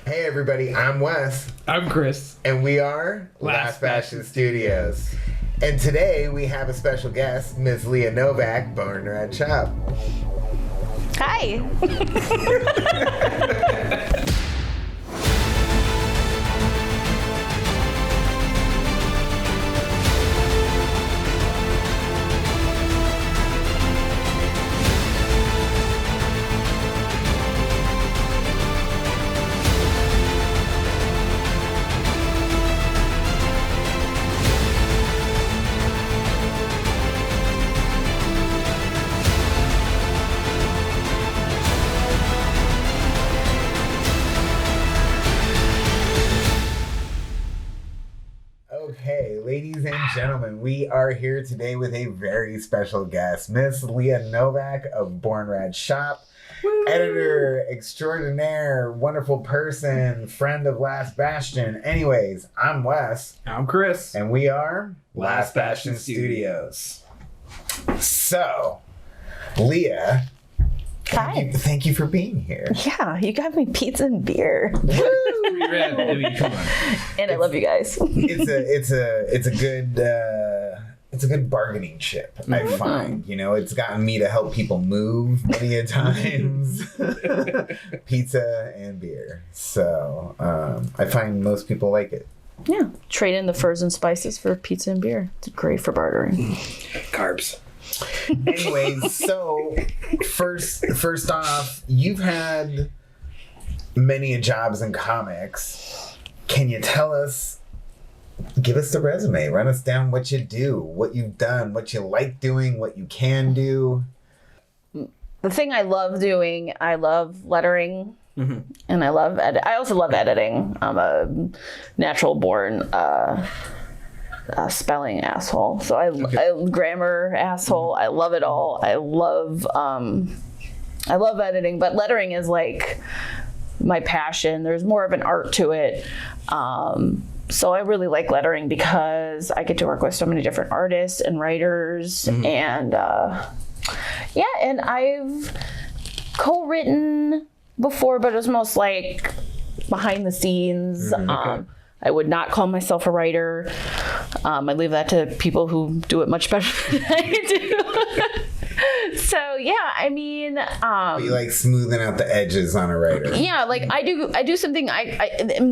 Hey everybody, I'm Wes. I'm Chris. And we are Last Bastion Studios. And today we have a special guest, Miss Leah Novak, Born Red Shop. Hi. Okay, ladies and gentlemen, we are here today with a very special guest, Miss Leah Novak of Born Red Shop. Woo! Editor extraordinaire, wonderful person, friend of Last Bastion. Anyways, I'm Wes. I'm Chris. And we are Last Bastion Studios. So, Leah, Hi. thank you for being here. Yeah, you got me pizza and beer. Come on. And I love you guys. It's a good bargaining chip, I find. You know, it's gotten me to help people move many a times. Pizza and beer. So I find most people like it. Yeah, trade in the furs and spices for pizza and beer. It's great for bartering. Carbs. Anyways, so first off, you've had many jobs in comics. Can you give us the resume, run us down what you do, what you've done, what you like doing, what you can do? The thing I love doing, I love lettering, and I also love editing. I'm a natural born spelling asshole. So I grammar asshole. I love it all. I love editing, but lettering is like my passion. There's more of an art to it. So I really like lettering because I get to work with so many different artists and writers, and and I've co-written before, but it was most like behind the scenes. I would not call myself a writer. I leave that to people who do it much better than I do. So yeah, I mean, you like smoothing out the edges on a writer. Yeah, like I do something.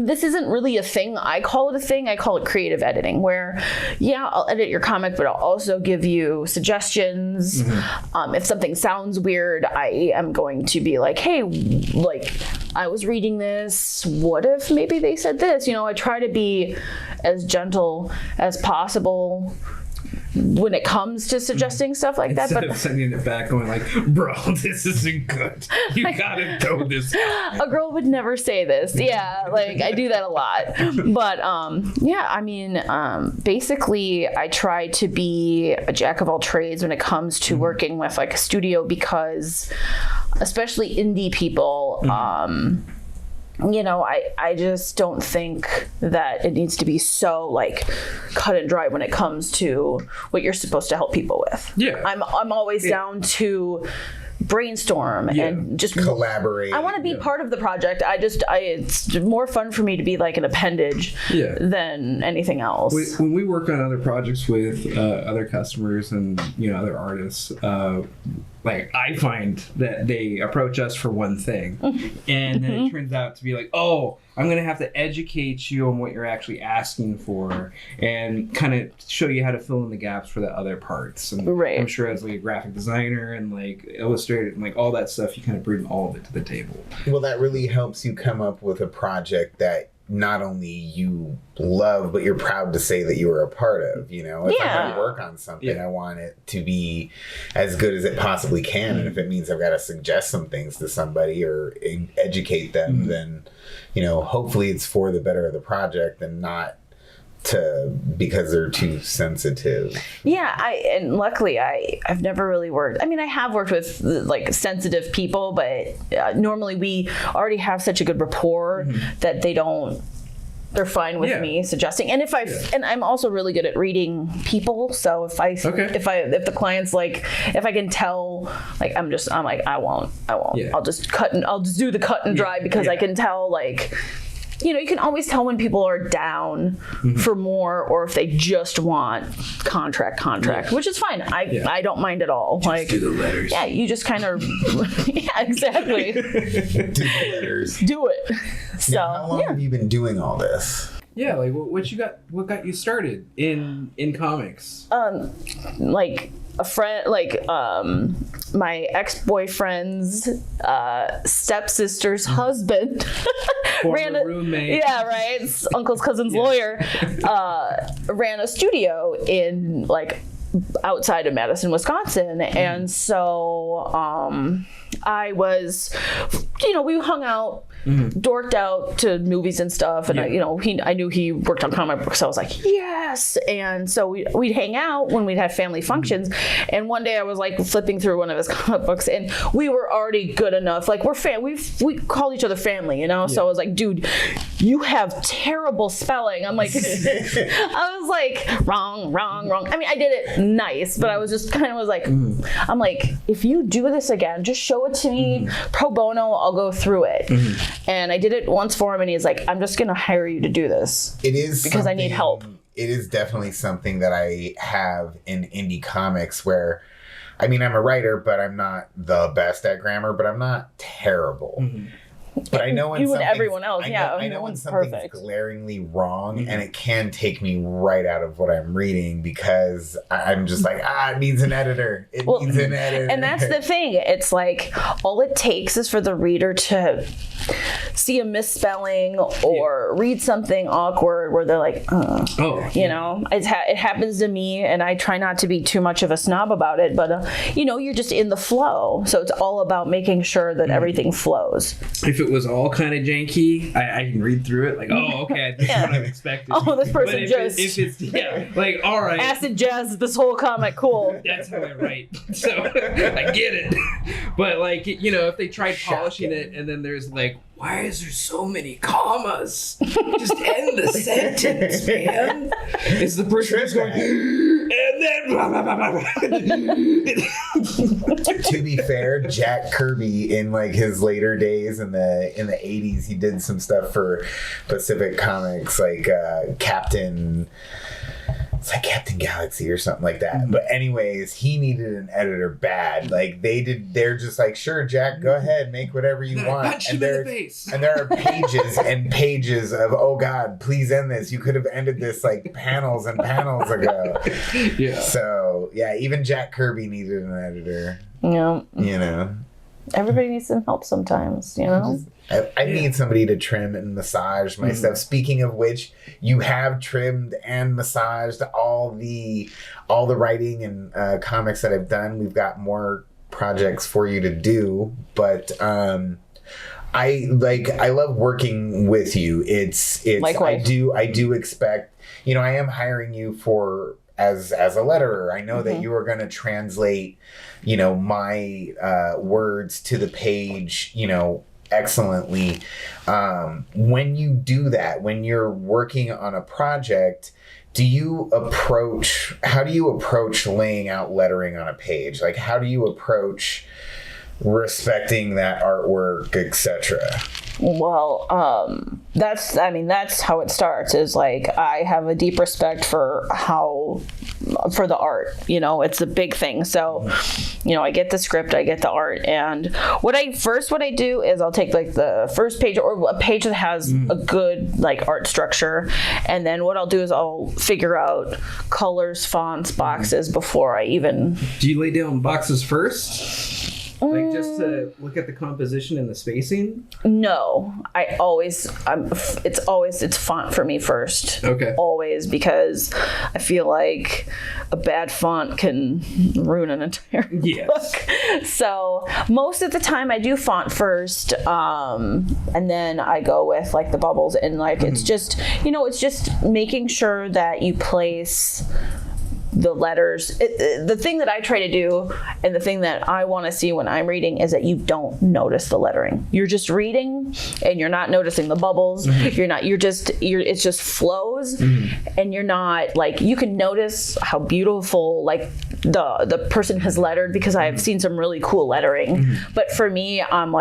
This isn't really a thing. I call it a thing. I call it creative editing, where I'll edit your comic, but I'll also give you suggestions. If something sounds weird, I am going to be like, hey, like I was reading this. What if maybe they said this? You know, I try to be as gentle as possible when it comes to suggesting stuff like that. Instead of sending it back going like, bro, this isn't good. You gotta throw this out. A girl would never say this. Yeah, like I do that a lot. But basically I try to be a jack of all trades when it comes to working with like a studio, because especially indie people, I just don't think that it needs to be so like cut and dry when it comes to what you're supposed to help people with. Yeah. I'm always down to brainstorm and just collaborate. I want to be part of the project. It's more fun for me to be like an appendage than anything else. When we work on other projects with other customers and other artists, like I find that they approach us for one thing, and then it turns out to be like, oh, I'm going to have to educate you on what you're actually asking for and kind of show you how to fill in the gaps for the other parts. And I'm sure as like a graphic designer and like illustrator and like all that stuff, you kind of bring all of it to the table. Well, that really helps you come up with a project that not only you love, but you're proud to say that you were a part of. If I'm going to work on something, I want it to be as good as it possibly can. And if it means I've got to suggest some things to somebody or educate them, then, hopefully it's for the better of the project and not because they're too sensitive. Yeah, and luckily I've never really worked. I mean, I have worked with like sensitive people, but normally we already have such a good rapport that they don't they're fine with me suggesting. And and I'm also really good at reading people. So if the client's like, if I can tell, like, I'm like, I won't. Yeah. I'll just do the cut and dry because I can tell, like, you know, you can always tell when people are down for more, or if they just want contract, which is fine. I don't mind at all. Just like, do the letters. Yeah, you just kind of, yeah, exactly. Do the letters. Do it. So, now, how long have you been doing all this? Yeah, like what got you started in comics? Like a friend, like my ex-boyfriend's stepsister's husband ran a roommate. Yeah, right. Uncle's cousin's lawyer ran a studio in, like, outside of Madison, Wisconsin, and so I was, you know, we hung out, dorked out to movies and stuff, and I knew he worked on comic books, so I was like, yes. And so we'd hang out when we'd have family functions, and one day I was like flipping through one of his comic books, and we were already good enough, like we call each other family, you know. So I was like, dude, you have terrible spelling. I'm like, I was like, wrong. I mean, I did it nice, but I was just kind of was like, I'm like, if you do this again, just show it to me pro bono. I'll go through it. And I did it once for him, and he's like, I'm just gonna hire you to do this. It is because I need help. It is definitely something that I have in indie comics where, I mean, I'm a writer, but I'm not the best at grammar, but I'm not terrible. But I know when you and everyone else, I know when something's perfect. glaringly wrong, and it can take me right out of what I'm reading because I'm just like, it needs an editor. It needs an editor. And that's the thing. It's like, all it takes is for the reader to see a misspelling or read something awkward where they're like, you know, it happens to me, and I try not to be too much of a snob about it, but you know, you're just in the flow. So it's all about making sure that everything flows. If it was all kind of janky, I can read through it like, oh, okay, that's what I'm expecting. Oh, this person if it's like, all right, acid jazz this whole comic, cool. That's how I write, so I get it. But like, you know, if they tried polishing it, and then there's like, why is there so many commas? Just end the sentence, man. It's the person who's going, and then blah, blah, blah, blah. To be fair, Jack Kirby in like his later days in the 80s, he did some stuff for Pacific Comics, like Captain Galaxy or something like that. But anyways, he needed an editor bad. Like they're just like, sure, Jack, go ahead, make whatever you want. And there are pages and pages of, oh God, please end this. You could have ended this like panels and panels ago. Yeah. So yeah, even Jack Kirby needed an editor. Yeah. You know. Everybody needs some help sometimes, you know? I need somebody to trim and massage my stuff. Speaking of which, you have trimmed and massaged all the writing and comics that I've done. We've got more projects for you to do, but I love working with you. It's likewise. I do expect, you know, I am hiring you for as a letterer. I know that you are going to translate, you know, my words to the page, you know, excellently. When you do that, when you're working on a project, how do you approach laying out lettering on a page? Like, how do you approach respecting that artwork, etc.? Well, that's how it starts, is like, I have a deep respect for the art, you know, it's a big thing. So, you know, I get the script, I get the art, and what I do is I'll take like the first page, or a page that has a good like art structure, and then what I'll do is I'll figure out colors, fonts, boxes before I even... Do you lay down boxes first? Like, just to look at the composition and the spacing? No, it's font for me first. Okay. Always, because I feel like a bad font can ruin an entire book. So most of the time I do font first, and then I go with like the bubbles, and like it's just, you know, it's just making sure that you place the letters. The thing that I try to do, and the thing that I want to see when I'm reading, is that you don't notice the lettering. You're just reading, and you're not noticing the bubbles. It just flows, and you're not like, you can notice how beautiful like the person has lettered, because I've seen some really cool lettering. But for me, I'm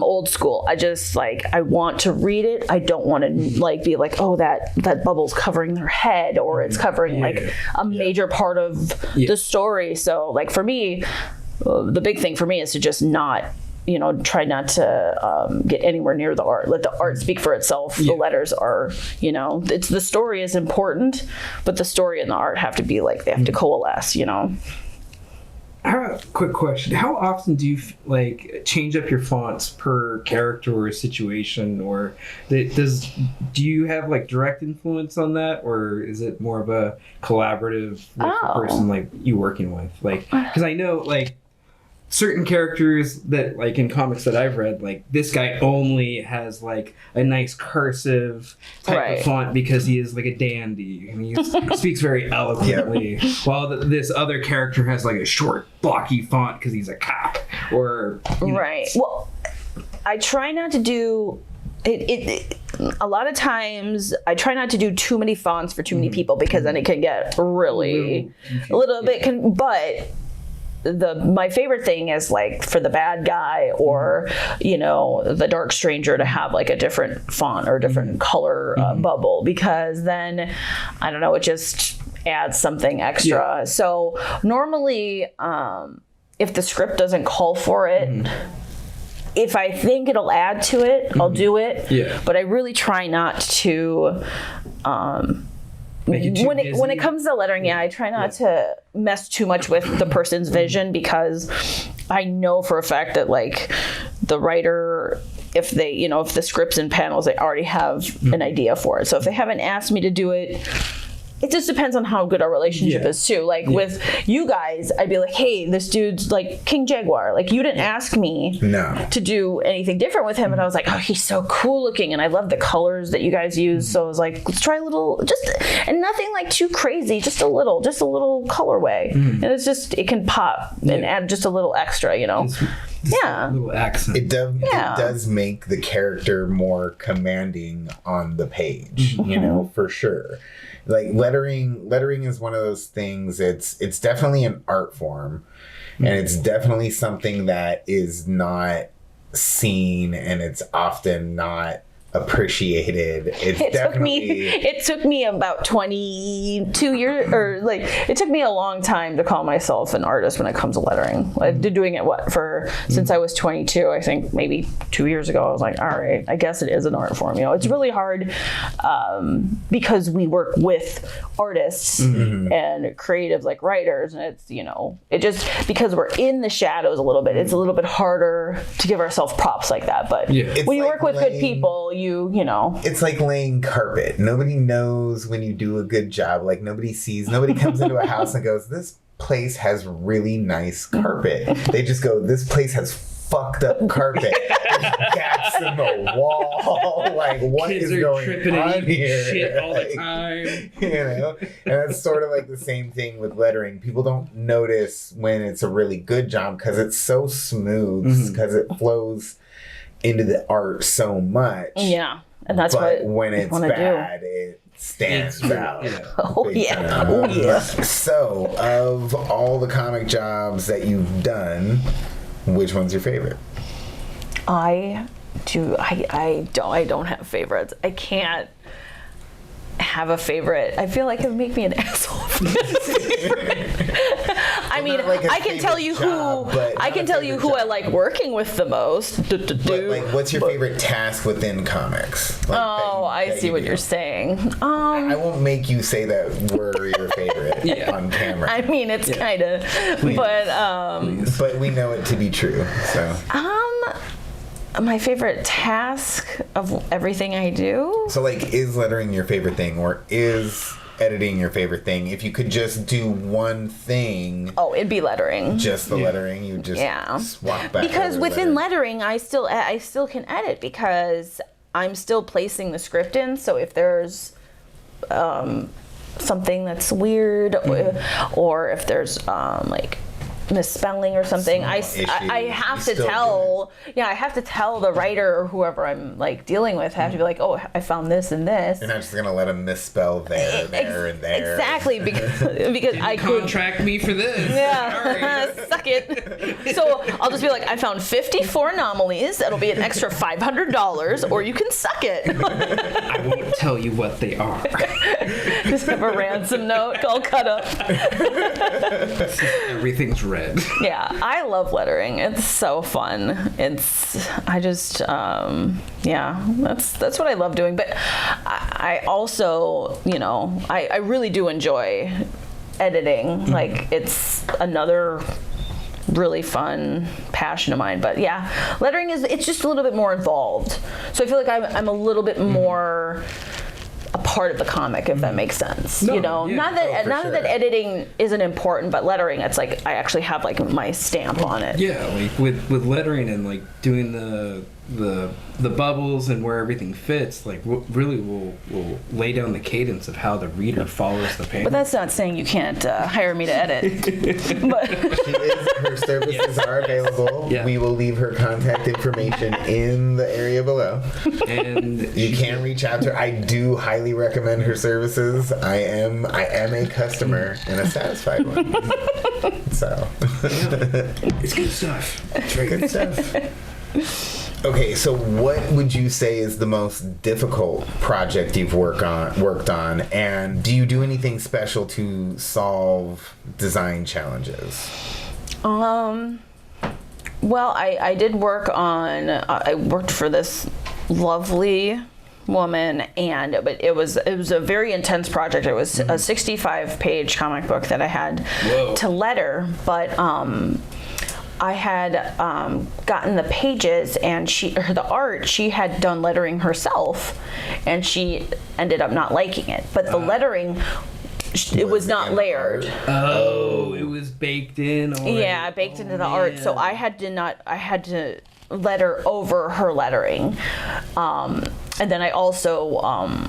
old school. I just like, I want to read it. I don't want to like be like, oh, that bubble's covering their head, or it's covering like a major part of the story. So like for me, the big thing for me is to just not, try not to get anywhere near the art. Let the art speak for itself. The letters are, it's, the story is important, but the story and the art have to be like, they have to coalesce, I have a quick question. How often do you like change up your fonts per character or situation, or do you have like direct influence on that, or is it more of a collaborative with the person like you working with? Like, because I know like certain characters that like in comics that I've read, like this guy only has like a nice cursive type of font because he is like a dandy and he speaks very eloquently, while this other character has like a short blocky font because he's a cop, or well, I try not to do it. A lot of times I try not to do too many fonts for too many people, because then it can get really a little bit but my favorite thing is like for the bad guy, or the dark stranger, to have like a different font or a different color bubble, because then I don't know, it just adds something extra. So normally if the script doesn't call for it, if I think it'll add to it, I'll do it, but I really try not to when it comes to lettering, I try not to mess too much with the person's vision, because I know for a fact that like the writer, if they, if the script's in panels, they already have an idea for it. So if they haven't asked me to do it, it just depends on how good our relationship is too. Like with you guys, I'd be like, hey, this dude's like King Jaguar. Like you didn't ask me to do anything different with him. And I was like, oh, he's so cool looking. And I love the colors that you guys use. So I was like, let's try a little, and nothing like too crazy, just a little colorway. And it's just, it can pop and add just a little extra, Just a little accent. It does make the character more commanding on the page, for sure. Like lettering is one of those things. It's definitely an art form, and it's definitely something that is not seen, and it's often not appreciated. It took me about 22 years, or like it took me a long time to call myself an artist when it comes to lettering. I've been doing it since I was 22. I think maybe 2 years ago I was like, all right, I guess it is an art form. It's really hard because we work with artists and creatives like writers, and it's it just, because we're in the shadows a little bit, it's a little bit harder to give ourselves props like that. But when you work with good people, it's like laying carpet. Nobody knows when you do a good job. Like nobody comes into a house and goes, this place has really nice carpet. They just go, this place has fucked up carpet. There's gaps in the wall. Like, what Kids is going on here? Shit all the time. And that's sort of like the same thing with lettering. People don't notice when it's a really good job because it's so smooth, because it flows into the art so much. Yeah. And that's when it's bad, it stands out. Oh yeah. So, of all the comic jobs that you've done, which one's your favorite? I don't have favorites. I can't have a favorite. I feel like it would make me an asshole. I mean, I can tell you who I like working with the most. But what's your favorite task within comics? I see what you're saying. I won't make you say that we're your favorite on camera. I mean, it's kind of, but we know it to be true. So. My favorite task of everything I do? So, is lettering your favorite thing, or is editing your favorite thing? If you could just do one thing... Oh, it'd be lettering. Just the lettering? You just swap back. Because within lettering, I still can edit, because I'm still placing the script in. So if there's... something that's weird, or if there's like misspelling or something, I have to tell I have to tell the writer or whoever I'm like dealing with. I have to be like, oh, I found this and this. You're not just gonna let them misspell there and there. Exactly, because I could contract me for this. Yeah, suck it. So I'll just be like, I found 54 anomalies. That'll be an extra $500, or you can suck it. I won't tell you what they are. Just have a ransom note all cut up. Everything's red. Yeah, I love lettering. It's so fun. I just, that's what I love doing. But I also, I really do enjoy editing. Like, it's another really fun passion of mine. But yeah, lettering it's just a little bit more involved. So I feel like I'm a little bit more a part of the comic, if that makes sense. Not that editing isn't important, but lettering, it's like I actually have like my stamp on it. Yeah, like with lettering and like doing the bubbles and where everything fits, like really will lay down the cadence of how the reader follows the painting. But that's not saying you can't hire me to edit. But her services are available. Yeah. We will leave her contact information in the area below. And you can reach out to her. I do highly recommend her services. I am a customer and a satisfied one. So it's good stuff. It's very good stuff. Okay, so what would you say is the most difficult project you've worked on, and do you do anything special to solve design challenges? Well, I did work on. I worked for this lovely woman, but it was a very intense project. It was a 65-page comic book that I had to letter, but I had gotten the pages, and the art, she had done lettering herself, and she ended up not liking it. But the lettering, it was not layered. Oh, it was baked in already. Yeah, baked into the art. So I had to letter over her lettering. And then I also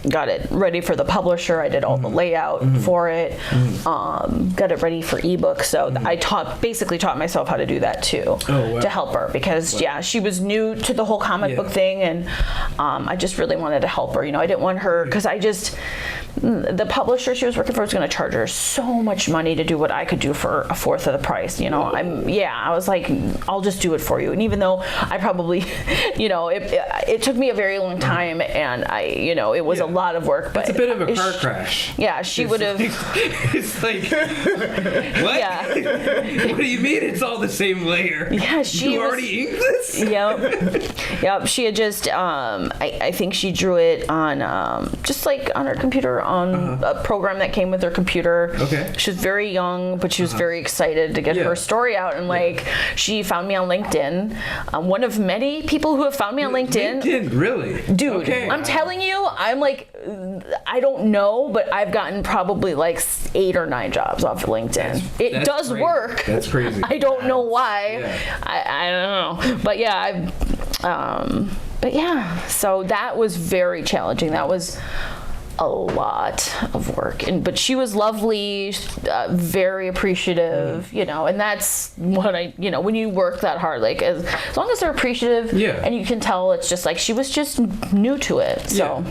got it ready for the publisher. I did all the layout for it. Got it ready for ebook. So I basically taught myself how to do that too, to help her, because she was new to the whole comic book thing, and I just really wanted to help her. I didn't want her, because the publisher she was working for was going to charge her so much money to do what I could do for a fourth of the price. I was like, I'll just do it for you. And even though I probably, it took me a very long time, and it was a lot of work. But it's a bit of a car crash. Yeah, she would have. It's like, what? Yeah. What do you mean it's all the same layer? Yeah, you already inked this? Yep. She had just, I think she drew it on, just like on her computer, on a program that came with her computer. Okay. She was very young, but she was very excited to get her story out. And she found me on LinkedIn. One of many people who have found me on LinkedIn. LinkedIn, really? Dude, okay. I'm telling you, I'm like, I don't know, but I've gotten probably like 8 or 9 jobs off of LinkedIn. It does crazy. Work. That's crazy. I don't know why. Yeah. I don't know. But yeah, so that was very challenging. That was a lot of work, but she was lovely, very appreciative, and that's what when you work that hard, like as long as they're appreciative, and you can tell it's just like she was just new to it, so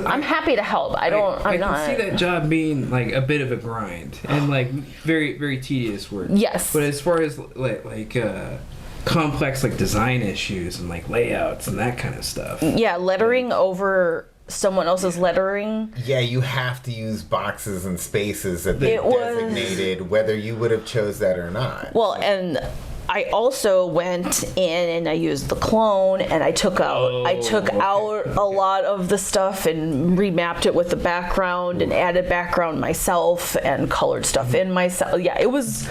I'm happy to help. I can see that job being like a bit of a grind and like very, very tedious work. Yes, but as far as like complex like design issues and like layouts and that kind of stuff, lettering over someone else's lettering. Yeah, you have to use boxes and spaces that they designated, whether you would have chose that or not. Well, and I also went in and I used the clone, and I took out a lot of the stuff and remapped it with the background and added background myself and colored stuff in myself. Yeah, it was.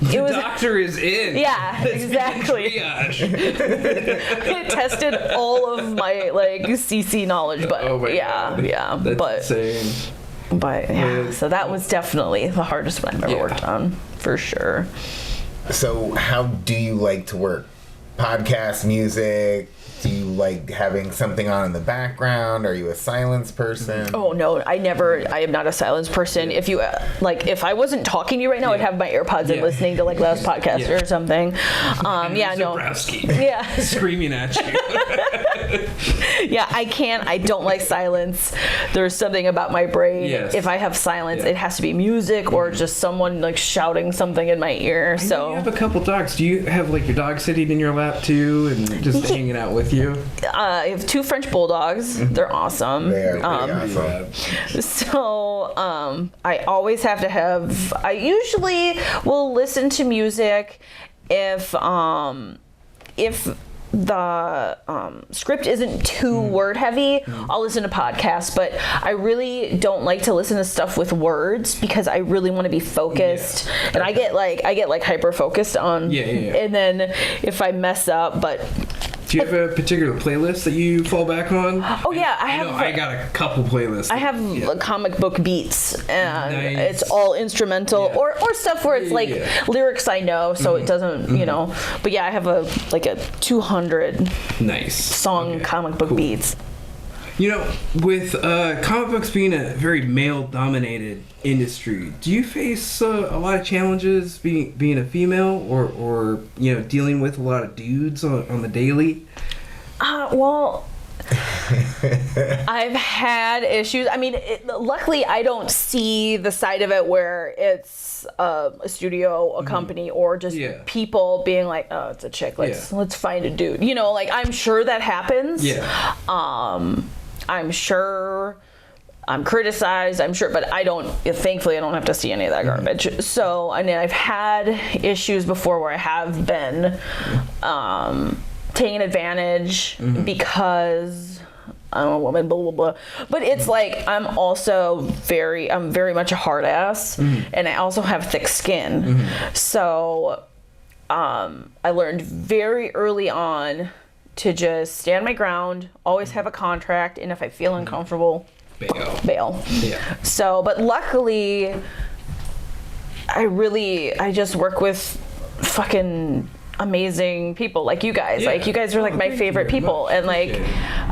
Doctor is in. Yeah, exactly. It tested all of my CC knowledge, but yeah. That's insane. But yeah, so that was definitely the hardest one I've ever worked on, for sure. So how do you like to work? podcast, music? Do you like having something on in the background? Are you a silence person? Oh no, I am not a silence person. If you if I wasn't talking to you right now, I'd have my AirPods in listening to like Last Podcast or something. Zabrowski screaming at you. Yeah, I don't like silence. There's something about my brain. Yes. If I have silence, it has to be music or just someone like shouting something in my ear. I know you have a couple dogs. Do you have like your dog sitting in your lap too and just hanging out with you? I have 2 French bulldogs. They're awesome. They are awesome. So I always have to have. I usually will listen to music if the script isn't too word heavy. I'll listen to podcasts, but I really don't like to listen to stuff with words because I really want to be focused, and I get hyper focused on. And then if I mess up, but. Do you have a particular playlist that you fall back on? Oh yeah, I got a couple playlists. I have comic book beats, and it's all instrumental or stuff where it's lyrics I know, so it doesn't, you know. But yeah, I have a 200 song comic book beats. You know, with comic books being a very male-dominated industry, do you face a lot of challenges being a female, or you know, dealing with a lot of dudes on the daily? Well, I've had issues. I mean, luckily, I don't see the side of it where it's a studio, a company, or just people being like, "Oh, it's a chick. Let's find a dude." You know, like I'm sure that happens. I'm sure I'm criticized, but thankfully I don't have to see any of that garbage. So, I mean, I've had issues before where I have been taken advantage because I'm a woman, blah, blah, blah. But it's like, I'm very much a hard ass, and I also have thick skin. So, I learned very early on to just stand my ground, always have a contract, and if I feel uncomfortable, bail. Yeah. So, but luckily, I just work with fucking amazing people like you guys. Like you guys are like my favorite people, and like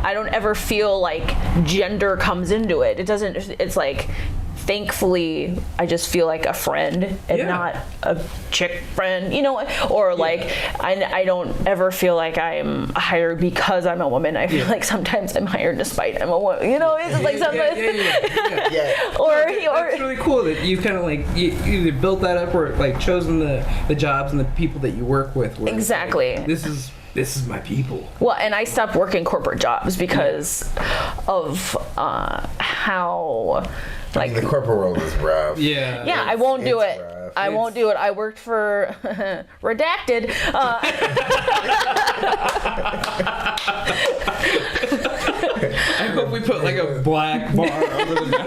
I don't ever feel like gender comes into it. It doesn't. It's like, thankfully, I just feel like a friend and not a chick friend, you know, or like I don't ever feel like I'm hired because I'm a woman. I feel like sometimes I'm hired despite I'm a woman, you know. It's like sometimes or it's really cool that you kind of like you either built that up or like chosen the jobs and the people that you work with. Exactly. Like, this is my people. Well, and I stopped working corporate jobs because of how. Like, the corporate world is rough. Yeah, I won't do it. I won't do it. I worked for Redacted. I hope we put like a black bar over the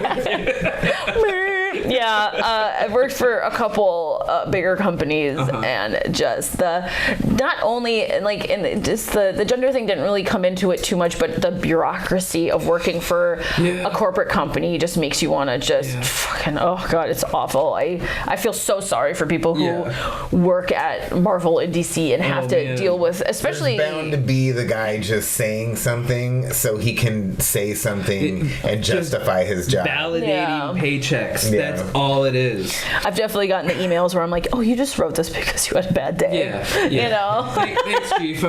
I worked for a couple bigger companies, and just the gender thing didn't really come into it too much, but the bureaucracy of working for a corporate company just makes you want to just fucking, oh god, it's awful. I feel so sorry for people who work at Marvel and DC and have to deal with, especially. There's bound to be the guy just saying something so he can say something and justify his job. Validating paychecks. That's all it is. I've definitely gotten the emails where I'm like, oh, you just wrote this because you had a bad day. You know? Thanks, Chief.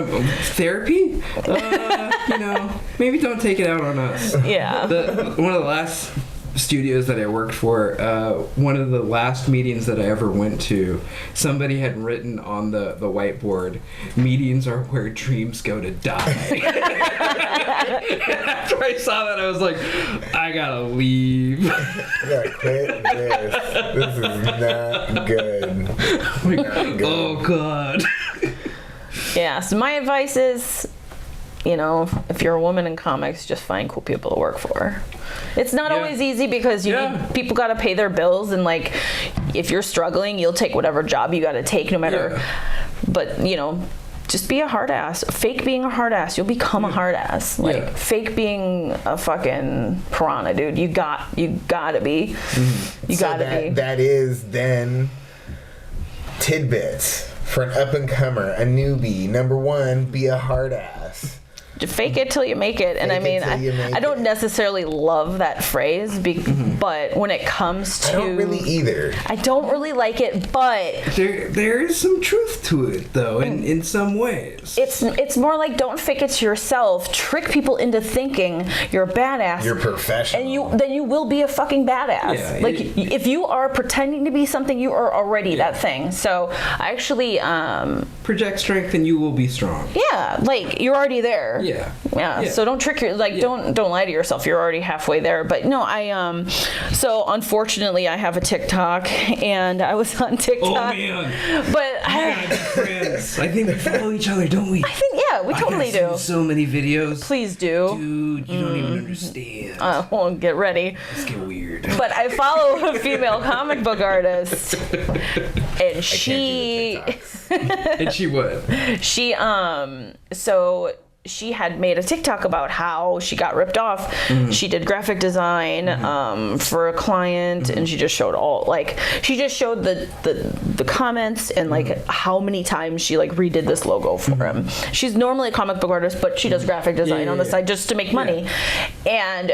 Therapy? You know, maybe don't take it out on us. Yeah. One of the last studios that I worked for, one of the last meetings that I ever went to, somebody had written on the whiteboard, "Meetings are where dreams go to die." After I saw that, I was like, I gotta leave. I gotta quit this. This is not good. Oh god. Yeah, so my advice is, you know, if you're a woman in comics, just find cool people to work for. It's not always easy because people got to pay their bills, and like if you're struggling, you'll take whatever job you got to take, no matter. But you know, just be a hard ass. Fake being a hard ass, you'll become a hard ass. Like fake being a fucking piranha, dude. You gotta be. You gotta be. That is then tidbits For an up-and-comer, a newbie, number one, be a hard ass. Fake it till you make it. And I mean, I don't necessarily love that phrase, but when it comes to... I don't really either. I don't really like it, but... There is some truth to it, though, in some ways. It's more like, don't fake it to yourself. Trick people into thinking you're a badass. You're professional. And then you will be a fucking badass. Yeah, like, if you are pretending to be something, you are already that thing. So, I actually... project strength and you will be strong. Yeah, like, you're already there. Yeah. So don't trick your don't lie to yourself. You're already halfway there. But no, so unfortunately I have a TikTok and I was on TikTok. Oh man. But friends. I think we follow each other, don't we? I think we totally do. So many videos. Please do. Dude, you don't even understand. Well, get ready. Let's get weird. But I follow a female comic book artist and she and she would. So she had made a TikTok about how she got ripped off. She did graphic design for a client, and she just showed the comments and like how many times she like redid this logo for him. She's normally a comic book artist, but she does graphic design on the side just to make money. And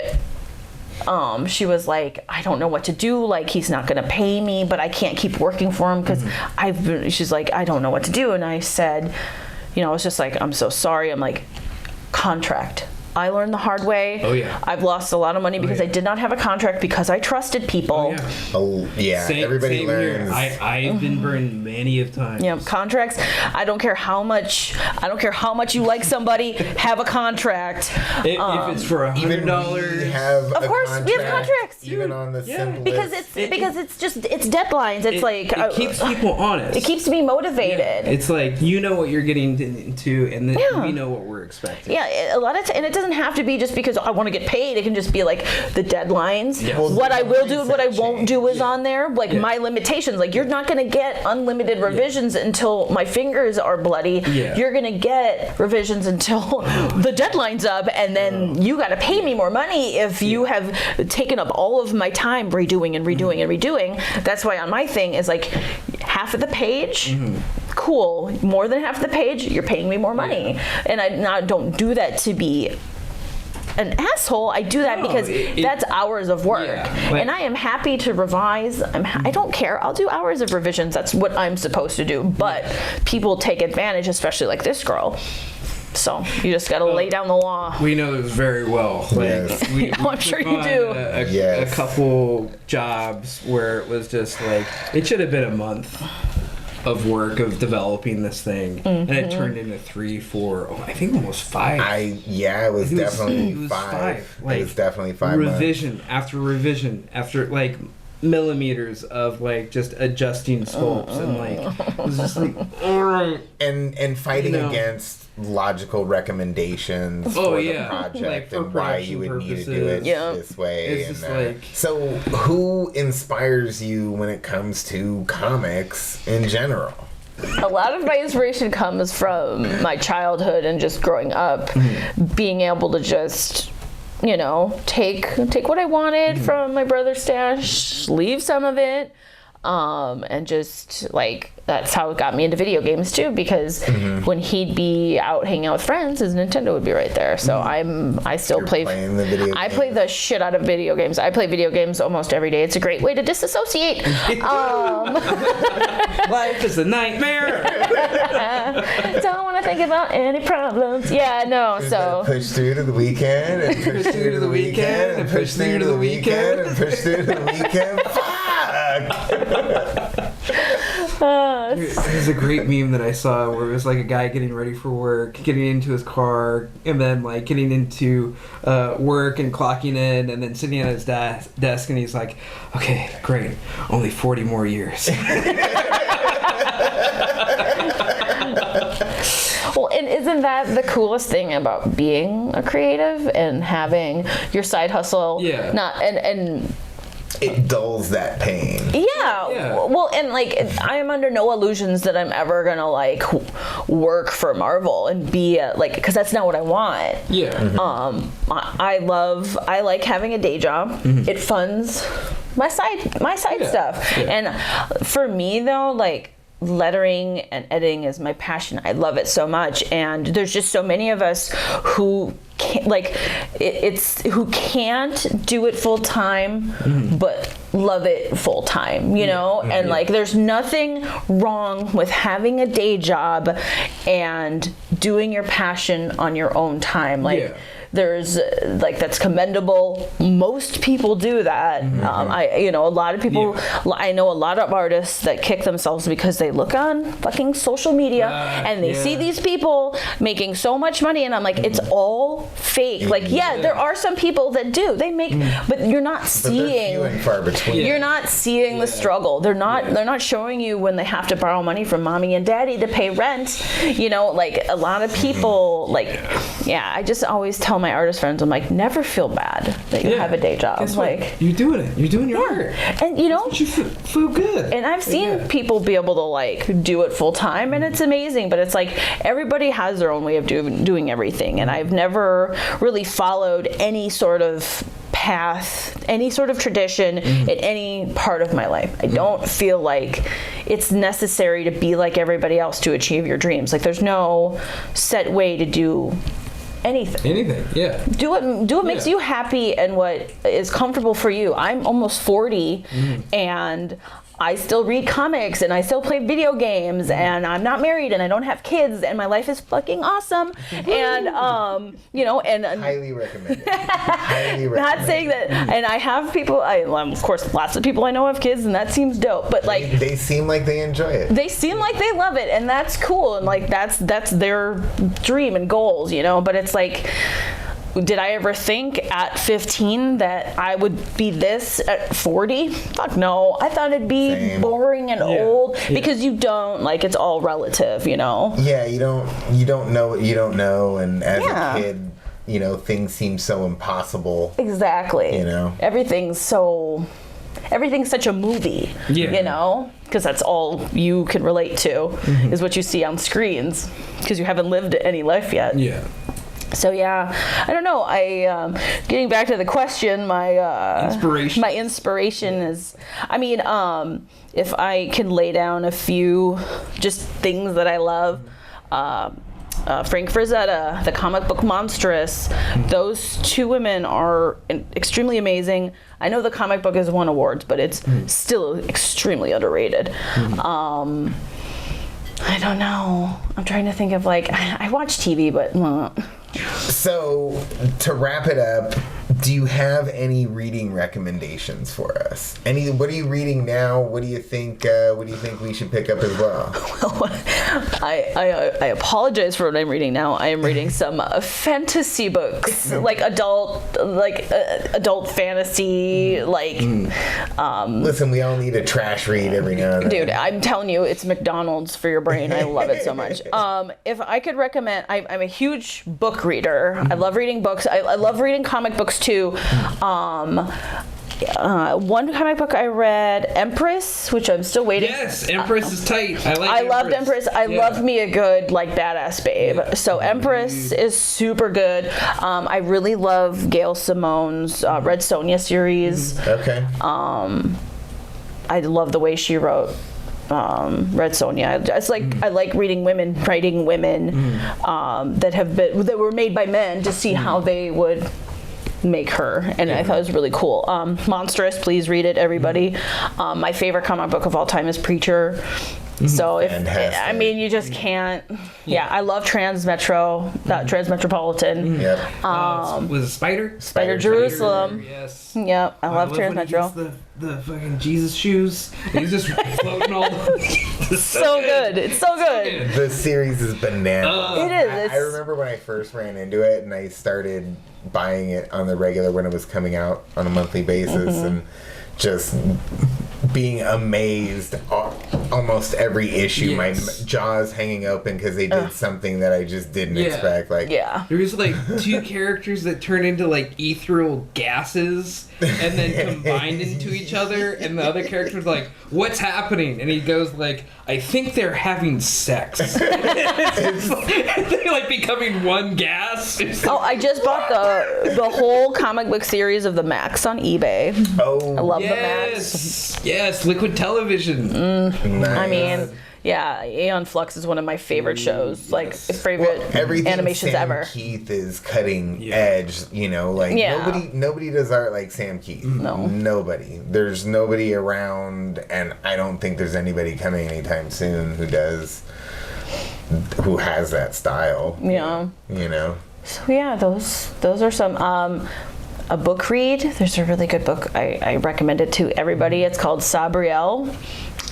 she was like, I don't know what to do. Like, he's not going to pay me, but I can't keep working for him because she's like, I don't know what to do. And I said, I was just like, I'm so sorry. I'm like, contract. I learned the hard way. Oh, yeah. I've lost a lot of money because I did not have a contract because I trusted people. Everybody learns. I've been burned many of times. Yeah, contracts. I don't care how much you like somebody. Have a contract. If it's for $100, of course we have contracts. Even on the simplest. Because it's deadlines. It's it keeps people honest. It keeps me motivated. Yeah. It's like you know what you're getting into, and then we know what we're expecting. Yeah, a lot of and it doesn't have to be just because I want to get paid. It can just be like the deadlines. Yes. What I will do and what I won't do is on there. Like my limitations. Like you're not going to get unlimited revisions until my fingers are bloody. Yeah. You're going to get revisions until the deadline's up, and then you got to pay me more money if you have taken up all of my time redoing and redoing and redoing. That's why on my thing is like half of the page. Cool. More than half the page, you're paying me more money. And I don't do that to be an asshole. I do that because that's hours of work. And I am happy to revise. I don't care. I'll do hours of revisions. That's what I'm supposed to do. But people take advantage, especially like this girl. So you just got to lay down the law. We know this very well. Like, we I'm sure you do. A couple jobs where it was just like, it should have been a month of work of developing this thing, and it turned into 3, 4, I think almost 5. It was definitely 5. Like, it was definitely 5 revision after revision after like millimeters of like just adjusting scopes and like it was just like and fighting against logical recommendations for the project, like, for and why you would need to do it this way. It's just so who inspires you when it comes to comics in general? A lot of my inspiration comes from my childhood and just growing up, being able to just take what I wanted from my brother's stash, leave some of it, and just like that's how it got me into video games too, because when he'd be out hanging out with friends, his Nintendo would be right there. So I still play the video games. I play the shit out of video games. I play video games almost every day. It's a great way to disassociate. Life is a nightmare. Don't want to think about any problems. Yeah, no. So push through to the weekend and push through to the weekend and push through to the weekend and push through to the weekend. There's a great meme that I saw where it was like a guy getting ready for work, getting into his car, and then like getting into work and clocking in, and then sitting at his desk, and he's like, "Okay, great, only 40 more years." Well, and isn't that the coolest thing about being a creative and having your side hustle? Yeah. And it dulls that pain. Yeah. Well, and like I am under no illusions that I'm ever gonna like work for Marvel and be like, because that's not what I want. Yeah. I like having a day job. It funds my side stuff. Yeah. And for me though, like lettering and editing is my passion. I love it so much, and there's just so many of us who can't, who can't do it full time, but love it full time, you know. And like, there's nothing wrong with having a day job and doing your passion on your own time. Like, there's that's commendable. Most people do that. A lot of people. I know a lot of artists that kick themselves because they look on fucking social media and they see these people making so much money, and I'm like, it's all fake. Like, there are some people that do. They make, but you're not seeing. Few and far between. You're not seeing the struggle. They're not. They're not showing you when they have to borrow money from mommy and daddy to pay rent. You know, like a lot of people. I just always tell my artist friends, I'm like, never feel bad that you have a day job. Guess what? You're doing it. You're doing your art. And you know, you feel good. And I've seen people be able to like do it full time, and it's amazing. But it's like everybody has their own way of doing everything, and I've never really followed any sort of path, any sort of tradition in any part of my life. I don't feel like it's necessary to be like everybody else to achieve your dreams. Like, there's no set way to do anything. Do what makes you happy and what is comfortable for you. I'm almost 40 and I still read comics and I still play video games and I'm not married and I don't have kids and my life is fucking awesome. And and highly recommend it. Highly recommend. Not saying that. And I have people. Of course, lots of people I know have kids, and that seems dope. But like, they seem like they enjoy it. They seem like they love it, and that's cool. And like, that's their dream and goals, you know. But it's like, did I ever think at 15 that I would be this at 40? Fuck no. I thought it'd be boring and old because you don't, like, it's all relative, you know? Yeah, you don't know what you don't know, and as a kid, you know, things seem so impossible. Exactly. You know? Everything's such a movie, you know? Because that's all you can relate to is what you see on screens because you haven't lived any life yet. Yeah. So I don't know. Getting back to the question, my inspiration is, if I can lay down a few just things that I love, Frank Frazetta, the comic book Monstrous, those two women are extremely amazing. I know the comic book has won awards, but it's still extremely underrated. I don't know. I'm trying to think of I watch TV, but. So, to wrap it up, do you have any reading recommendations for us? What are you reading now? What do you think we should pick up as well? Well, I apologize for what I'm reading now. I am reading some fantasy books, adult fantasy, Listen, we all need a trash read every now and then. Dude, I'm telling you, it's McDonald's for your brain. I love it so much. If I could recommend, I'm a huge book reader. I love reading books. I love reading comic books too. One comic book I read, Empress, which I'm still waiting. Yes, Empress is tight. I loved Empress. I love me a good badass babe. Yeah. So Empress is super good. I really love Gail Simone's Red Sonja series. Okay. I love the way she wrote Red Sonja. It's I like writing women that were made by men to see how they would make her, and I thought it was really cool. Monstrous, please read it, everybody. My favorite comic book of all time is Preacher. So you just can't. Yeah, I love Transmetropolitan. Yep. Was it Spider Jerusalem? Yes. Yep, I love Transmetro. The fucking Jesus shoes. He's just floating all the so good. It's so good. The series is bananas. It is. I remember when I first ran into it and I started buying it on the regular when it was coming out on a monthly basis and just being amazed almost every issue. My jaws hanging open because they did something that I just didn't expect. There's two characters that turn into ethereal gases and then combined into each other, and the other character's like, what's happening? And he goes I think they're having sex. They're becoming one gas. I just bought the whole comic book series of the Max on eBay. I love the Max. Yes, Liquid Television. Nice. Yeah, Aeon Flux is one of my favorite shows. Like Yes. favorite everything animations Sam ever. Keith is cutting edge, like nobody does art like Sam Keith. No. Nobody. There's nobody around, and I don't think there's anybody coming anytime soon who has that style. Yeah. So yeah, those are some a book read. There's a really good book. I recommend it to everybody. It's called Sabriel.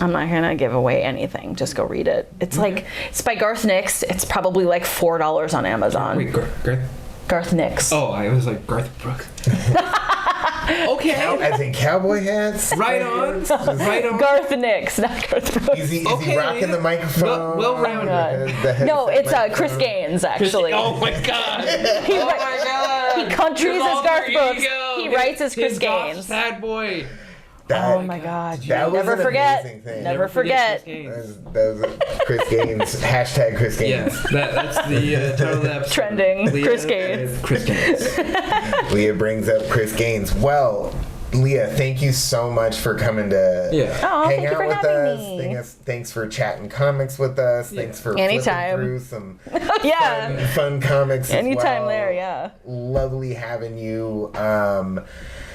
I'm not gonna give away anything. Just go read it. It's like it's by Garth Nix. It's probably like $4 on Amazon. Wait, Garth Nix. Oh, I was like Garth Brooks. Okay. As in cowboy hats? Right on. Right on. Garth Nix, not Garth Brooks. Is he rocking the microphone? Well-rounded. No, it's Chris Gaines actually. Oh my god. He countries as Garth Brooks. He writes as Chris His Gaines. Sad boy. Oh my god. That was Never an forget. amazing thing. Never forget. That was Chris Gaines. Hashtag Chris Gaines. Yes, that's the title of the episode. Trending. Leah, Chris Gaines. Chris Gaines. Leah brings up Chris Gaines. Well, Leah, thank you so much for coming to hang out with us. Thanks for chatting comics with us. Thanks for flipping through some fun comics Anytime as well. there, Lovely having you.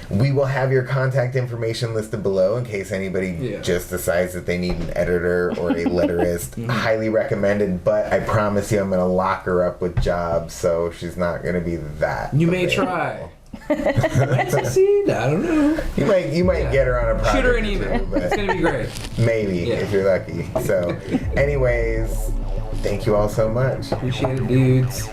We will have your contact information listed below in case anybody just decides that they need an editor or a letterist. Highly recommended, but I promise you I'm going to lock her up with jobs, so she's not going to be that. You may try. Might succeed. I don't know. You might get her on a project. Shoot her an email. It's going to be great. Maybe, if you're lucky. So, anyways, thank you all so much. Appreciate it, dudes.